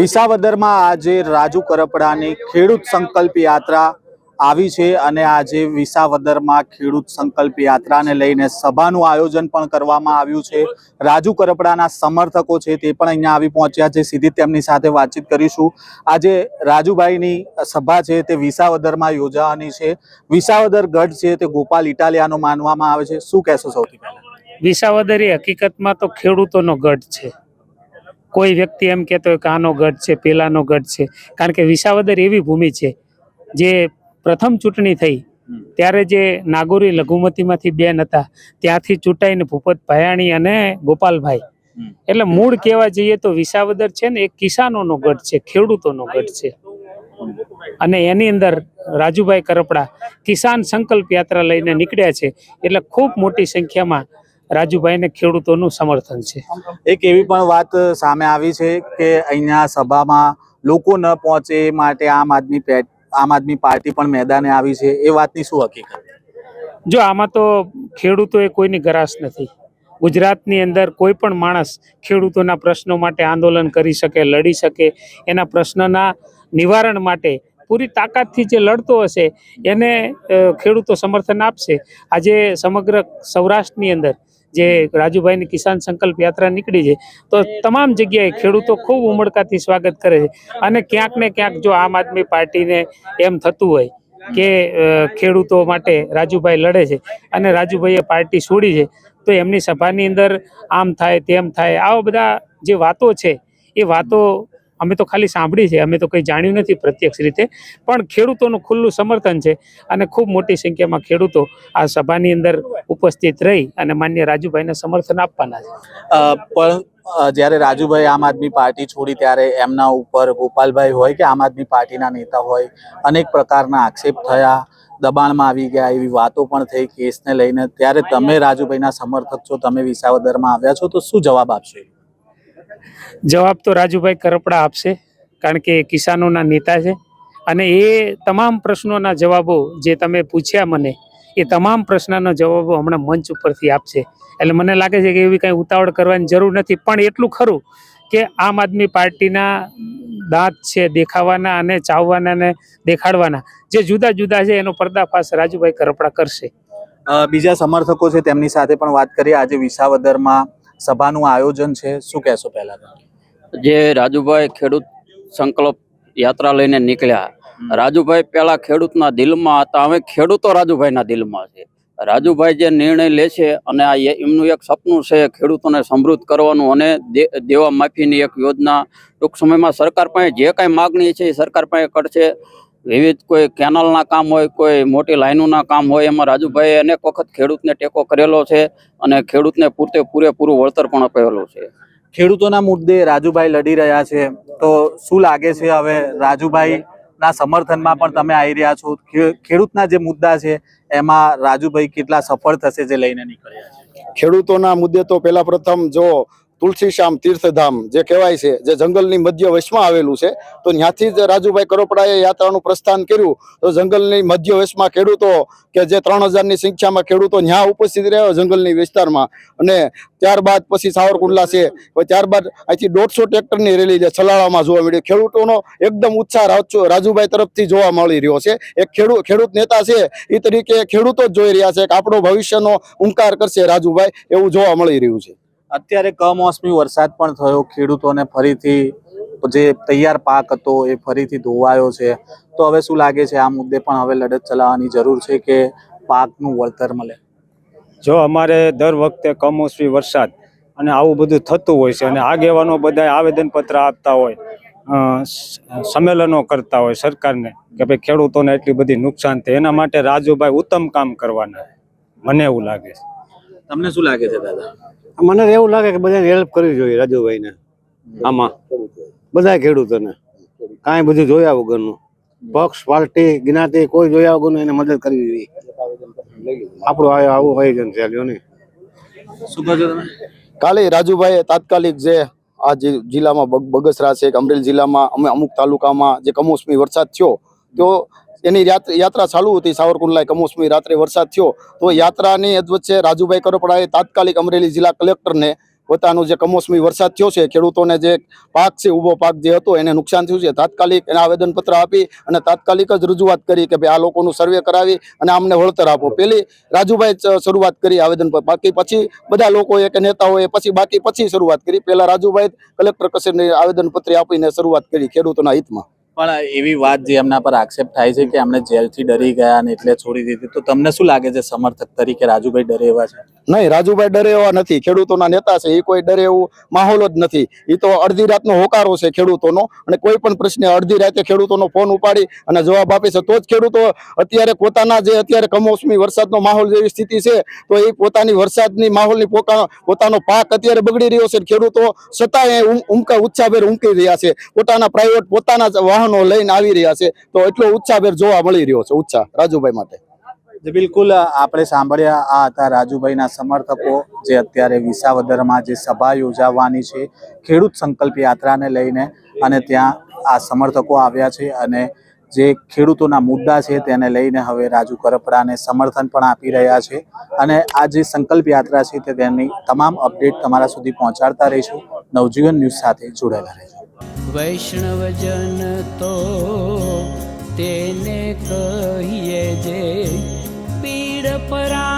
વિસાવદરમાં આજે રાજુ કરપડાની ખેડૂત સંકલ્પ યાત્રા આવી છે અને આજે વિસાવદરમાં ખેડૂત સંકલ્પ યાત્રાને લઈને સભાનું આયોજન પણ કરવામાં આવ્યું છે। રાજુ કરપડાના સમર્થકો છે તે પણ અહીંયા આવી પહોંચ્યા છે। સીધી તેમની સાથે વાતચીત કરીશું। આજે રાજુભાઈની સભા છે તે વિસાવદરમાં યોજાવાની છે। વિસાવદર ગઢ છે તે ગોપાલ ઇટાલિયાનો માનવામાં આવે છે। શું કહેશો સૌથી પહેલા? વિસાવદર એ હકીકતમાં તો ખેડૂતોનો ગઢ છે। કોઈ વ્યક્તિ એમ કહેતો હોય કે આનો ગઢ છે, પેલાનો ગઢ છે, કારણ કે વિસાવદર એવી ભૂમિ છે જે પ્રથમ ચૂંટણી થઈ ત્યારે જે નાગોરી લઘુમતીમાંથી બેન હતા ત્યાંથી ચૂંટાઈને ભૂપત ભાયાણી અને ગોપાલભાઈ, એટલે મૂળ કહેવા જઈએ તો વિસાવદર છે ને એક કિસાનોનો ગઢ છે, ખેડૂતોનો ગઢ છે। અને એની અંદર રાજુભાઈ કરપડા કિસાન સંકલ્પ યાત્રા લઈને નીકળ્યા છે, એટલે ખૂબ મોટી સંખ્યામાં રાજુભાઈને ખેડૂતોનું સમર્થન છે। એક એવી પણ વાત સામે આવી છે કે અહીંયા સભામાં લોકો ન પહોંચે એ માટે આમ આદમી પાર્ટી પણ મેદાને આવી છે, એ વાતની શું હકીકત? જો આમાં તો ખેડૂતોએ કોઈની ગરાશ નથી। ગુજરાતની અંદર કોઈ પણ માણસ ખેડૂતોના પ્રશ્નો માટે આંદોલન કરી શકે, લડી શકે, એના પ્રશ્નના નિવારણ માટે પૂરી તાકાતથી જે લડતો હશે એને ખેડૂતો સમર્થન આપશે। આજે સમગ્ર સૌરાષ્ટ્રની અંદર જે રાજુભાઈની કિસાન સંકલ્પ યાત્રા નીકળી છે તો તમામ જગ્યાએ ખેડૂતો ખૂબ ઉમળકાથી સ્વાગત કરે છે। અને ક્યાંક ને ક્યાંક જો આમ આદમી પાર્ટીને એમ થતું હોય કે ખેડૂતો માટે રાજુભાઈ લડે છે અને રાજુભાઈએ પાર્ટી છોડી છે તો એમની સભાની અંદર આમ થાય તેમ થાય આવા બધા જે વાતો છે એ વાતો અમે તો ખાલી સાંભળી છે, અમે તો કંઈ જાણ્યું નથી પ્રત્યક્ષ રીતે, પણ ખેડૂતોનું ખુલ્લું સમર્થન છે અને ખૂબ મોટી સંખ્યામાં ખેડૂતો આ સભાની અંદર ઉપસ્થિત રહી અને માન્ય રાજુભાઈને સમર્થન આપવાના છે। પણ જ્યારે રાજુભાઈ આમ આદમી પાર્ટી છોડી ત્યારે એમના ઉપર ગોપાલભાઈ હોય કે આમ આદમી પાર્ટીના નેતા હોય અનેક પ્રકારના આક્ષેપ થયા, દબાણમાં આવી ગયા, એવી વાતો પણ થઈ કેસને લઈને। ત્યારે તમે રાજુભાઈના સમર્થક છો, તમે વિસાવદરમાં આવ્યા છો, તો શું જવાબ આપશો? જવાબ તો રાજુભાઈ કરપડા આપશે, કારણ કે કિસાનોના નેતા છે અને એ તમામ પ્રશ્નોના જવાબો જે તમે પૂછ્યા મને એ તમામ પ્રશ્નના જવાબો હમણાં મંચ ઉપરથી આપશે। એટલે મને લાગે છે કે એવી કંઈ ઉતાવળ કરવાની જરૂર નથી, પણ એટલું ખરું કે આમ આદમી પાર્ટીના દાંત છે દેખાવાના અને ચાવવાના અને દેખાડવાના જે જુદા જુદા છે એનો પર્દાફાશ રાજુભાઈ કરપડા કરશે। બીજા સમર્થકો છે તેમની સાથે પણ વાત કરીએ। આજે વિસાવદરમાં સભાનું આયોજન છે, શું કહેશો પહેલા? જે રાજુભાઈ ખેડૂત સંકલ્પ યાત્રા લઈને નીકળ્યા, રાજુભાઈ પેલા ખેડૂતના દિલમાં હતા, હવે ખેડૂતો રાજુભાઈના દિલમાં છે। રાજુભાઈ જે નિર્ણય લે છે અને આ એમનું એક સપનું છે ખેડૂતોને સમૃદ્ધ કરવાનું અને દેવા માફીની એક યોજના ટૂંક સમયમાં સરકાર પાસે જે કાંઈ માગણી છે એ સરકાર પાસે કરશે। વિવિધ કોઈ કેનાલના કામ હોય, કોઈ મોટી લાઈનોના કામ હોય, એમાં રાજુભાઈએ અનેક વખત ખેડૂતને ટેકો કરેલો છે અને ખેડૂતને પૂરેપૂરું વળતર પણ આપેલું છે। ખેડૂતોના મુદ્દે રાજુભાઈ લડી રહ્યા છે, તો શું લાગે છે હવે રાજુભાઈના સમર્થનમાં પણ તમે આવી રહ્યા છો? ખેડૂતના જે મુદ્દા છે એમાં રાજુભાઈ કેટલા સફળ થશે જે લઈને નીકળ્યા છે? ખેડૂતોના મુદ્દે તો પેલા પ્રથમ જો તુલસીશ્યામ તીર્થધામ જે કહેવાય છે, જે જંગલની મધ્ય વશમાં આવેલું છે, તો ત્યાંથી જ રાજુભાઈ કરપડાએ યાત્રાનું પ્રસ્થાન કર્યું। તો જંગલની મધ્ય વશમાં ખેડૂતો કે જે 3000ની સંખ્યામાં ખેડૂતો ત્યાં ઉપસ્થિત રહ્યા જંગલની વિસ્તારમાં, અને ત્યારબાદ પછી સાવરકુંડલા છે, ત્યારબાદ અહીંથી 150 ટ્રેક્ટરની રેલી જે છલાળામાં જોવા મળી। ખેડૂતોનો એકદમ ઉત્સાહ રાજુભાઈ તરફથી જોવા મળી રહ્યો છે। એક ખેડૂત નેતા છે એ તરીકે ખેડૂતો જ જોઈ રહ્યા છે કે આપણો ભવિષ્યનો ઉંકાર કરશે રાજુભાઈ, એવું જોવા મળી રહ્યું છે। અત્યારે કમોસમી વરસાદ પણ થયો, ખેડૂતોને ફરીથી જે તૈયાર પાક હતો એ ફરીથી ધોવાયો છે, તો હવે શું લાગે છે આ મુદ્દે પણ હવે લડત ચલાવવાની જરૂર છે કે પાકનું વળતર મળે? જો અમારે દર વખતે કમોસમી વરસાદ અને આવું બધું થતું હોય છે અને આગેવાનો બધા આવેદનપત્ર આપતા હોય, સંમેલનો કરતા હોય સરકારને કે ભાઈ ખેડૂતોને એટલી બધી નુકસાન થાય, એના માટે રાજુભાઈ ઉત્તમ કામ કરવાના, મને એવું લાગે છે। તમને શું લાગે છે દાદા? મને એવું લાગે કે બધાને હેલ્પ કરવી જોઈએ રાજુભાઈને, આમાં બધા ખેડૂતોને કાંઈ બધું જોયા વગરનું, પક્ષ પાર્ટી જ્ઞાતિ કોઈ જોયા વગરનું એને મદદ કરવી જોઈએ। આપણું આવું આયોજન છે। શું કહો છો તમે? કાલે રાજુભાઈએ તાત્કાલિક જે આ જિલ્લામાં બગસરા છે કે અમરેલી જિલ્લામાં અમુક તાલુકામાં જે કમોસમી વરસાદ થયો, તો એની યાત્રા ચાલુ હતી સાવરકુંડલા, કમોસમી રાત્રે વરસાદ થયો, તો યાત્રાની વચ્ચે રાજુભાઈ કરપડાએ તાત્કાલિક અમરેલી જિલ્લા કલેક્ટરને પોતાનું જે કમોસમી વરસાદ થયો છે, ખેડૂતોને જે પાક છે, ઊભો પાક જે હતો એને નુકસાન થયું છે, તાત્કાલિક એને આવેદનપત્ર આપી અને તાત્કાલિક જ રજૂઆત કરી કે ભાઈ આ લોકોનું સર્વે કરાવી અને અમને વળતર આપો. પેલી રાજુભાઈ શરૂઆત કરી આવેદન પર, બાકી પછી બધા લોકોએ કે નેતાઓએ પછી શરૂઆત કરી. પહેલા રાજુભાઈ કલેક્ટર કચેરીને આવેદનપત્ર આપીને શરૂઆત કરી ખેડૂતોના હિતમાં. પણ એવી વાત જે એમના પર આક્ષેપ થાય છે કે એમને જેલથી ડરી ગયા અને એટલે છોડી દીધી, તો તમને શું લાગે છે સમર્થક તરીકે રાજુભાઈ ડરે એવા છે? નહીં, રાજુભાઈ ડરે એવા નથી. ખેડૂતોના નેતા છે, એ કોઈ ડરે એવું માહોલ જ નથી. એ તો અડધી રાતનો હોકારો છે ખેડૂતોનો, અને કોઈ પણ પ્રશ્ને અડધી રાતે ખેડૂતોનો ફોન ઉપાડી અને જવાબ આપે છે. તો જ ખેડૂતો અત્યારે પોતાના જે અત્યારે કમોસમી વરસાદનો માહોલ જેવી સ્થિતિ છે, તો એ પોતાની વરસાદની માહોલની પોતાનો પાક અત્યારે બગડી રહ્યો છે. ખેડૂતો છતાંય ઉત્સાહભેર ઉમટી રહ્યા છે, પોતાના પ્રાઇવેટ પોતાના વાહનો લઈને આવી રહ્યા છે. તો એટલો ઉત્સાહભેર જોવા મળી રહ્યો છે, ઉત્સાહ રાજુભાઈ માટે. બિલકુલ, આપણે સાંભળ્યા આ હતા રાજુભાઈના સમર્થકો જે અત્યારે વિસાવદરમાં જે સભા યોજાવાની છે ખેડૂત સંકલ્પ યાત્રાને લઈને, અને ત્યાં આ સમર્થકો આવ્યા છે અને જે ખેડૂતોના મુદ્દા છે તેને લઈને હવે રાજુ કરપડાને સમર્થન પણ આપી રહ્યા છે. અને આ જે સંકલ્પ યાત્રા છે તે તેની તમામ અપડેટ તમારા સુધી પહોંચાડતા રહીશું. નવજીવન ન્યૂઝ સાથે જોડાયેલા રહેજો. વૈષ્ણવજન તો તેને કહીએ જે પીડ પરા